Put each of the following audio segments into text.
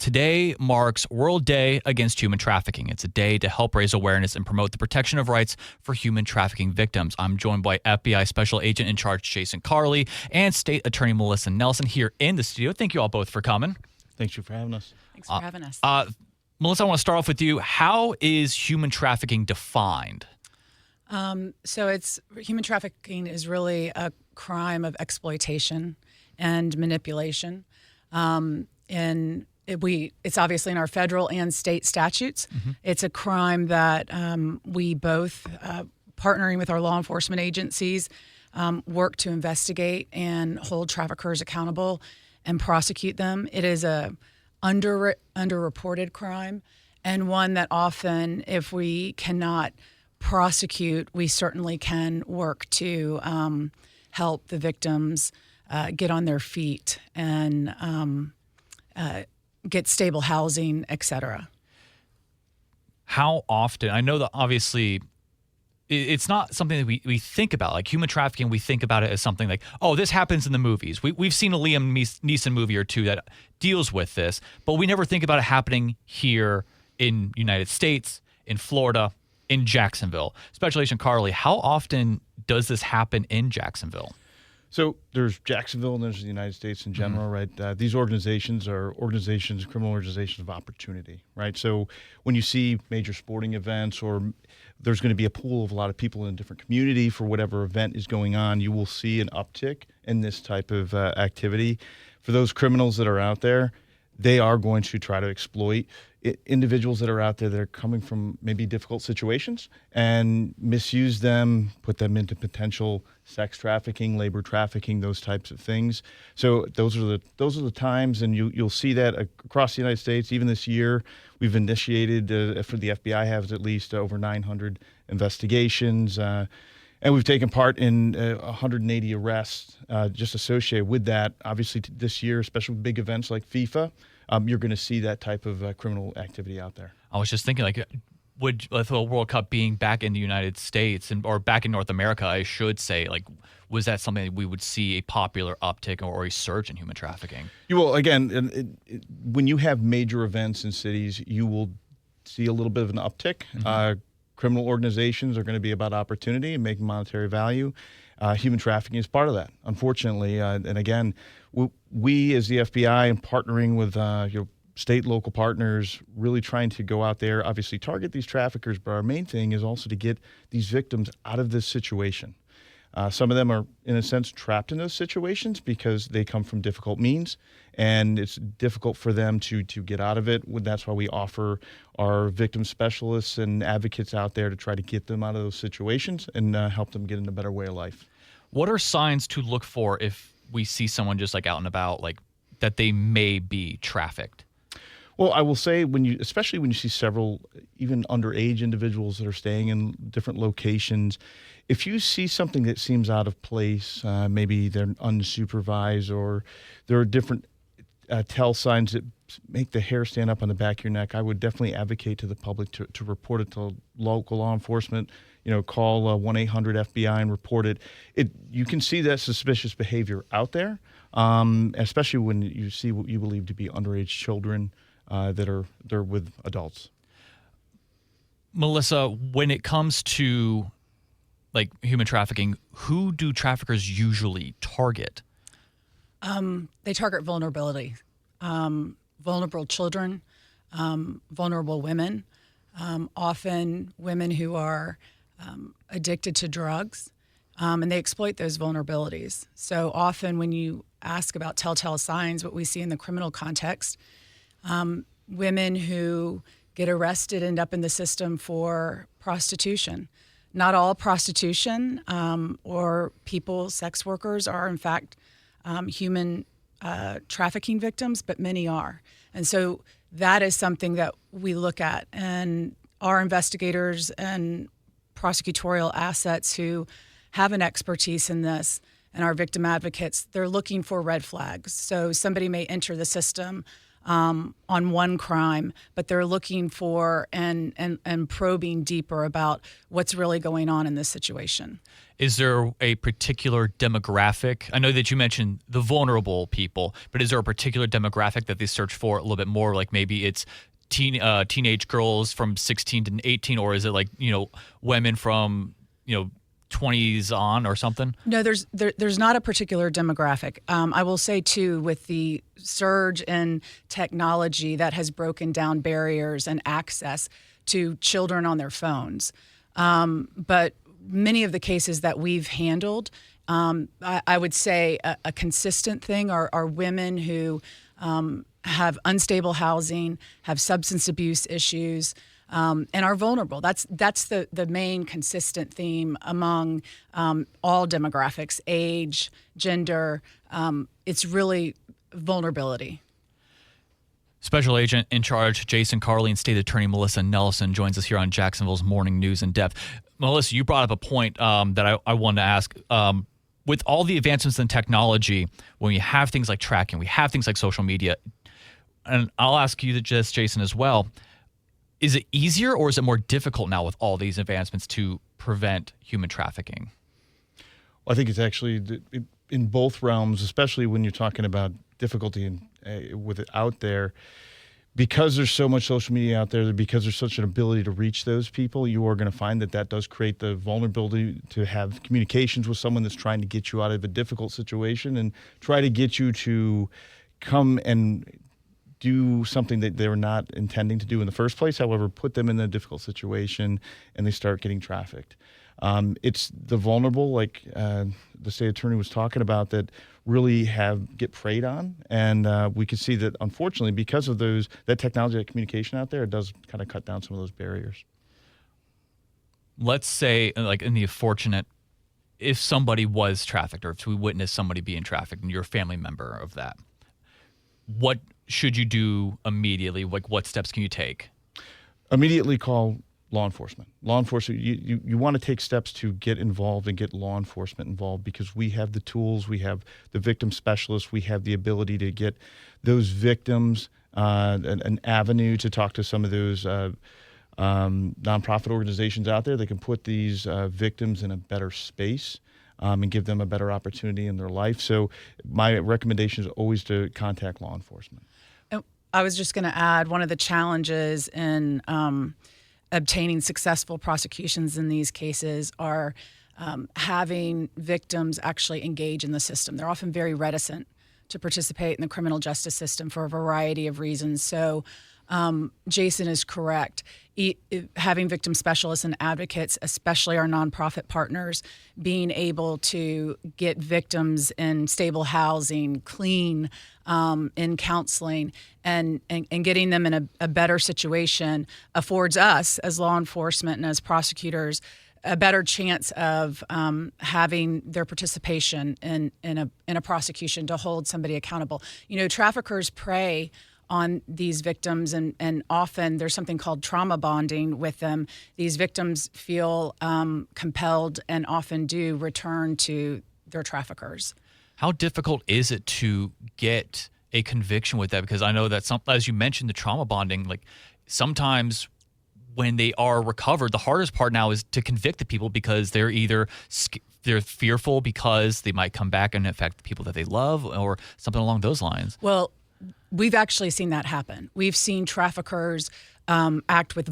Today marks World Day Against Human Trafficking. It's a day to help raise awareness and promote the protection of rights for human trafficking victims. I'm joined by FBI Special Agent in Charge Jason Carley and State Attorney Melissa Nelson here in the studio. Thank you all both for coming. Thanks for having us. Thanks for having us. Melissa, I want to start off with you. How is human trafficking defined? So human trafficking is really a crime of exploitation and manipulation. It's obviously in our federal and state statutes. Mm-hmm. It's a crime that we both, partnering with our law enforcement agencies, work to investigate and hold traffickers accountable and prosecute them. It is a underreported crime, and one that often, if we cannot prosecute, we certainly can work to help the victims get on their feet and get stable housing, et cetera. How often? I know that obviously it's not something that we think about. Like human trafficking, we think about it as something like, oh, this happens in the movies. We've seen a Liam Neeson movie or two that deals with this, but we never think about it happening here in United States, in Florida, in Jacksonville. Special Agent Carley, how often does this happen in Jacksonville? So there's Jacksonville and there's the United States in general, mm-hmm. right? These organizations are criminal organizations of opportunity, right? So when you see major sporting events or there's going to be a pool of a lot of people in a different community for whatever event is going on, you will see an uptick in this type of activity. For those criminals that are out there, they are going to try to exploit individuals that are out there that are coming from maybe difficult situations and misuse them, put them into potential sex trafficking, labor trafficking, those types of things. So those are the times, and you'll see that across the United States. Even this year, we've initiated, for the FBI has at least over 900 investigations, and we've taken part in 180 arrests just associated with that. Obviously, this year, especially with big events like FIFA, you're going to see that type of criminal activity out there. I was just thinking, like, would the World Cup being back in the United States or back in North America, I should say, like, was that something that we would see a popular uptick or a surge in human trafficking? Well, again, when you have major events in cities, you will see a little bit of an uptick. Mm-hmm. Criminal organizations are going to be about opportunity and making monetary value. Human trafficking is part of that, unfortunately. And again, we as the FBI and partnering with state, local partners, really trying to go out there, obviously target these traffickers, but our main thing is also to get these victims out of this situation. Some of them are, in a sense, trapped in those situations because they come from difficult means, and it's difficult for them to get out of it. That's why we offer our victim specialists and advocates out there to try to get them out of those situations and help them get in a better way of life. What are signs to look for if we see someone just like out and about, like that they may be trafficked? Well, I will say especially when you see several even underage individuals that are staying in different locations, if you see something that seems out of place, maybe they're unsupervised or there are different tell signs that make the hair stand up on the back of your neck, I would definitely advocate to the public to report it to local law enforcement. Call 1-800-FBI and report it. You can see that suspicious behavior out there, especially when you see what you believe to be underage children they're with adults. Melissa, when it comes to like human trafficking, who do traffickers usually target? They target vulnerability, vulnerable children, vulnerable women, often women who are addicted to drugs, and they exploit those vulnerabilities. So often when you ask about telltale signs, what we see in the criminal context, women who get arrested end up in the system for prostitution. Not all prostitution or sex workers are in fact human trafficking victims, but many are. And so that is something that we look at, and our investigators and prosecutorial assets who have an expertise in this and our victim advocates, they're looking for red flags. So somebody may enter the system on one crime, but they're looking for and probing deeper about what's really going on in this situation. Is there a particular demographic? I know that you mentioned the vulnerable people, but is there a particular demographic that they search for a little bit more? Like maybe it's teenage girls from 16 to 18, or is it like, women from, 20s on or something? No, there's not a particular demographic. I will say, too, with the surge in technology that has broken down barriers and access to children on their phones. But many of the cases that we've handled, I would say a consistent thing are women who have unstable housing, have substance abuse issues, and are vulnerable. That's the main consistent theme among all demographics, age, gender. It's really vulnerability. Special Agent in Charge Jason Carley and State Attorney Melissa Nelson joins us here on Jacksonville's Morning News in Depth. Melissa, you brought up a point that I wanted to ask. With all the advancements in technology, when we have things like tracking, we have things like social media, and I'll ask you just, Jason, as well, is it easier or is it more difficult now with all these advancements to prevent human trafficking? Well, I think it's actually in both realms, especially when you're talking about difficulty with it out there. Because there's so much social media out there, because there's such an ability to reach those people, you are going to find that does create the vulnerability to have communications with someone that's trying to get you out of a difficult situation and try to get you to come and do something that they're not intending to do in the first place, however, put them in a difficult situation and they start getting trafficked. It's the vulnerable, like the state attorney was talking about, that really get preyed on. And we can see that, unfortunately, because of that technology, that communication out there, it does kind of cut down some of those barriers. Let's say, like in the unfortunate, if somebody was trafficked or if we witnessed somebody being trafficked and you're a family member of that, what should you do immediately? Like, what steps can you take? Immediately call law enforcement. Law enforcement, you want to take steps to get involved and get law enforcement involved, because we have the tools, we have the victim specialists, we have the ability to get those victims an avenue to talk to some of those nonprofit organizations out there that can put these victims in a better space and give them a better opportunity in their life. So my recommendation is always to contact law enforcement. I was just going to add, one of the challenges in obtaining successful prosecutions in these cases are having victims actually engage in the system. They're often very reticent to participate in the criminal justice system for a variety of reasons. So Jason is correct. Having victim specialists and advocates, especially our nonprofit partners, being able to get victims in stable housing, clean, in counseling, and getting them in a better situation affords us as law enforcement and as prosecutors a better chance of having their participation in a prosecution to hold somebody accountable. Traffickers prey on these victims, and often there's something called trauma bonding with them. These victims feel compelled and often do return to their traffickers. How difficult is it to get a conviction with that? Because I know that as you mentioned, the trauma bonding, like sometimes when they are recovered, the hardest part now is to convict the people, because they're fearful because they might come back and affect the people that they love or something along those lines. Well, we've actually seen that happen. We've seen traffickers act with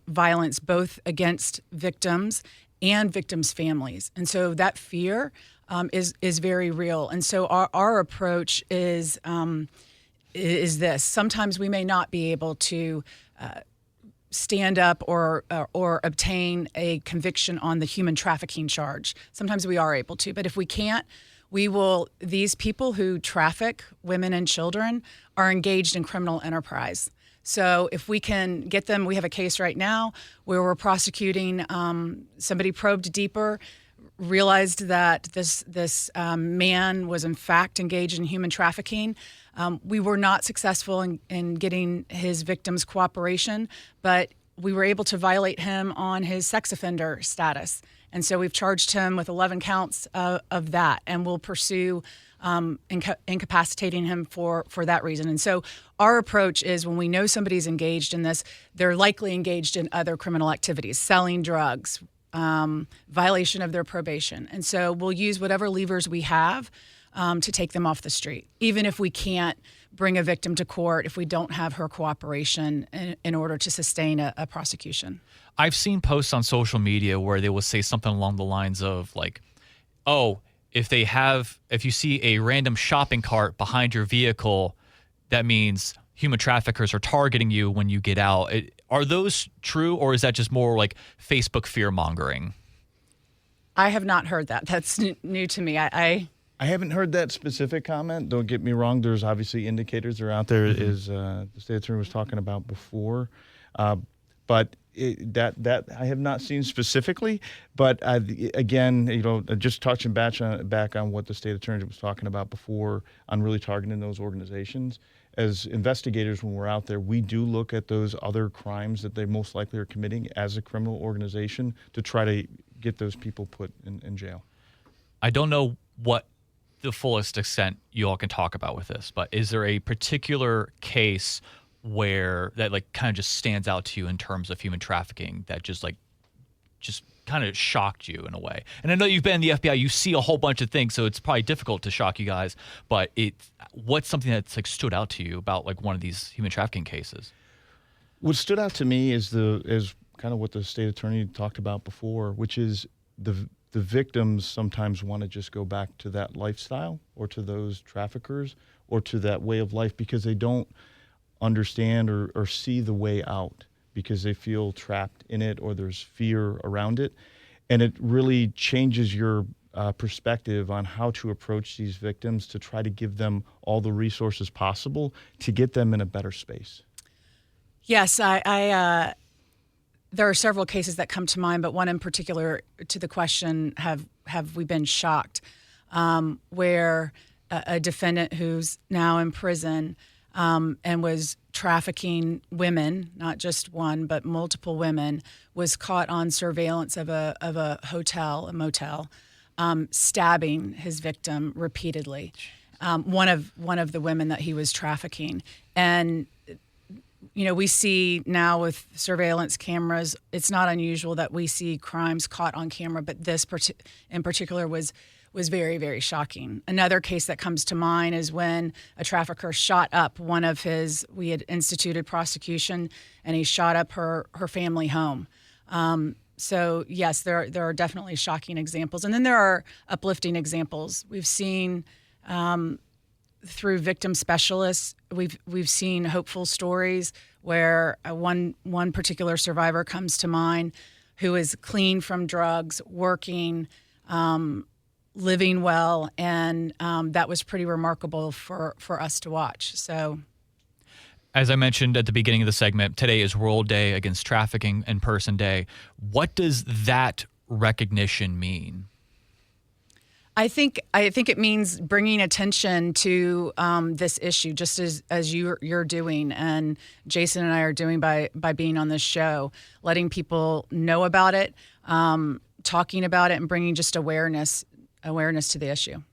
violence both against victims and victims' families. And so that fear is very real. And so our approach is this. Sometimes we may not be able to stand up or obtain a conviction on the human trafficking charge. Sometimes we are able to, but if we can't, these people who traffic women and children are engaged in criminal enterprise. So if we can get them, we have a case right now where we're prosecuting, somebody probed deeper, realized that this man was in fact engaged in human trafficking. We were not successful in getting his victim's cooperation, but we were able to violate him on his sex offender status. And so we've charged him with 11 counts of that, and we'll pursue incapacitating him for that reason. And so our approach is when we know somebody's engaged in this, they're likely engaged in other criminal activities, selling drugs, violation of their probation. And so we'll use whatever levers we have to take them off the street, even if we can't bring a victim to court, if we don't have her cooperation in order to sustain a prosecution. I've seen posts on social media where they will say something along the lines of like, oh, if you see a random shopping cart behind your vehicle, that means human traffickers are targeting you when you get out. Are those true, or is that just more like Facebook fear mongering? I have not heard that. That's new to me. I haven't heard that specific comment. Don't get me wrong. There's obviously indicators that are out there, as the state attorney was talking about before. But that I have not seen specifically. But again, just touching back on what the state attorney was talking about before on really targeting those organizations. As investigators, when we're out there, we do look at those other crimes that they most likely are committing as a criminal organization to try to get those people put in jail. I don't know what the fullest extent you all can talk about with this, but is there a particular case where that like kind of just stands out to you in terms of human trafficking that just kind of shocked you in a way? And I know you've been in the FBI, you see a whole bunch of things, so it's probably difficult to shock you guys, but what's something that's like stood out to you about like one of these human trafficking cases? What stood out to me is kind of what the state attorney talked about before, which is the victims sometimes want to just go back to that lifestyle or to those traffickers or to that way of life because they don't understand or see the way out, because they feel trapped in it or there's fear around it. And it really changes your perspective on how to approach these victims to try to give them all the resources possible to get them in a better space. Yes, there are several cases that come to mind, but one in particular to the question, have we been shocked, where a defendant who's now in prison and was trafficking women, not just one, but multiple women, was caught on surveillance of a hotel, a motel, stabbing his victim repeatedly, one of the women that he was trafficking. And we see now with surveillance cameras, it's not unusual that we see crimes caught on camera, but this in particular was very, very shocking. Another case that comes to mind is when a trafficker shot up we had instituted prosecution, and he shot up her family home. So yes, there are definitely shocking examples. And then there are uplifting examples. We've seen through victim specialists, we've seen hopeful stories where one particular survivor comes to mind who is clean from drugs, working, living well, and that was pretty remarkable for us to watch. So, as I mentioned at the beginning of the segment, today is World Day Against Trafficking in Person Day. What does that recognition mean? I think it means bringing attention to this issue, just as you're doing, and Jason and I are doing by being on this show, letting people know about it, talking about it, and bringing just awareness to the issue.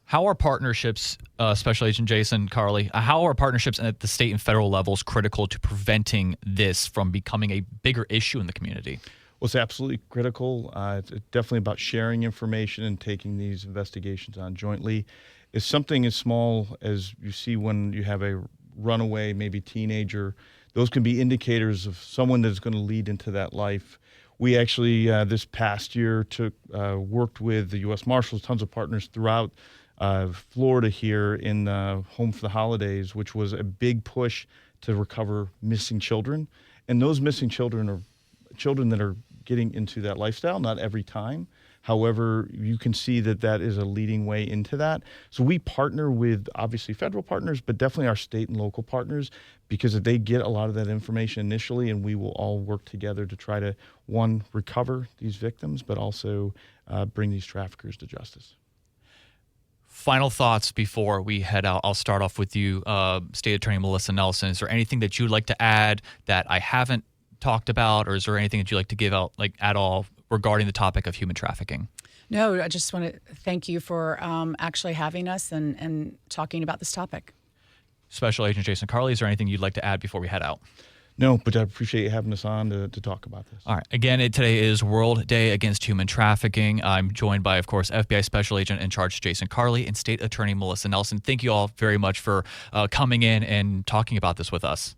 How are partnerships, Special Agent Jason, Carly, how are partnerships at the state and federal levels critical to preventing this from becoming a bigger issue in the community? Well, it's absolutely critical. It's definitely about sharing information and taking these investigations on jointly. If something as small as you see when you have a runaway, maybe teenager, those can be indicators of someone that's going to lead into that life. We actually, this past year, worked with the U.S. Marshals, tons of partners throughout Florida here in Home for the Holidays, which was a big push to recover missing children. And those missing children are children that are getting into that lifestyle, not every time. However, you can see that is a leading way into that. So we partner with obviously federal partners, but definitely our state and local partners, because they get a lot of that information initially, and we will all work together to try to, one, recover these victims, but also bring these traffickers to justice. Final thoughts before we head out. I'll start off with you, State Attorney Melissa Nelson. Is there anything that you'd like to add that I haven't talked about, or is there anything that you'd like to give out, like, at all regarding the topic of human trafficking? No, I just want to thank you for actually having us and talking about this topic. Special Agent Jason Carley, is there anything you'd like to add before we head out? No, but I appreciate you having us on to talk about this. All right. Again, today is World Day Against Human Trafficking. I'm joined by, of course, FBI Special Agent in Charge Jason Carley and State Attorney Melissa Nelson. Thank you all very much for coming in and talking about this with us.